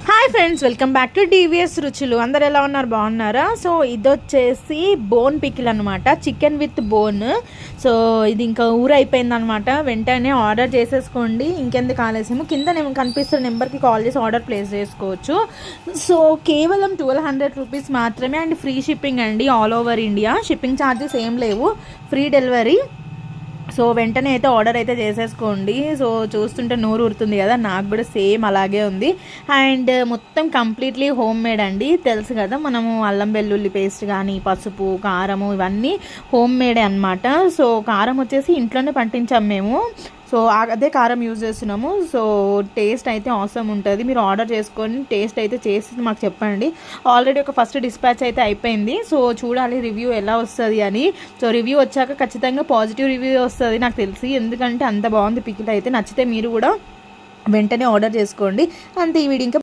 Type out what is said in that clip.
Hi friends, welcome back to DVS రుచులు. అందరు ఎలా ఉన్నారు? బాగున్నారా? సో ఇది వచ్చేసి బోన్ పికిల్ అనమాట, చికెన్ విత్ బోన్. సో ఇది ఇంకా ఊరైపోయింది అనమాట. వెంటనే ఆర్డర్ చేసేసుకోండి. ఇంకెందుకు ఆలస్యము, కింద కనిపిస్తున్న నెంబర్కి కాల్ చేసి ఆర్డర్ ప్లేస్ చేసుకోవచ్చు. సో కేవలం 1200 రూపీస్ మాత్రమే అండ్ ఫ్రీ షిప్పింగ్ అండి. All over India shipping charges ఏం లేవు, ఫ్రీ డెలివరీ. సో వెంటనే అయితే ఆర్డర్ అయితే చేసేసుకోండి. సో చూస్తుంటే నోరు ఊరుతుంది కదా, నాకు కూడా సేమ్ అలాగే ఉంది. అండ్ మొత్తం కంప్లీట్లీ హోమ్ మేడ్ అండి. తెలుసు కదా, మనము అల్లం వెల్లుల్లి పేస్ట్ కానీ పసుపు కారము ఇవన్నీ హోమ్ మేడే అనమాట. సో కారం వచ్చేసి ఇంట్లోనే పండించాము మేము. సో అదే కారం యూజ్ చేస్తున్నాము. సో టేస్ట్ అయితే అవసరం ఉంటుంది. మీరు ఆర్డర్ చేసుకొని టేస్ట్ అయితే చేసి మాకు చెప్పండి. ఆల్రెడీ ఒక ఫస్ట్ డిస్పాచ్ అయితే అయిపోయింది. సో చూడాలి రివ్యూ ఎలా వస్తుంది అని. సో రివ్యూ వచ్చాక ఖచ్చితంగా పాజిటివ్ రివ్యూ వస్తుంది నాకు తెలిసి, ఎందుకంటే అంత బాగుంది పికిల్ అయితే. నచ్చితే మీరు కూడా వెంటనే ఆర్డర్ చేసుకోండి. అంతే ఈ వీడియో. ఇంకా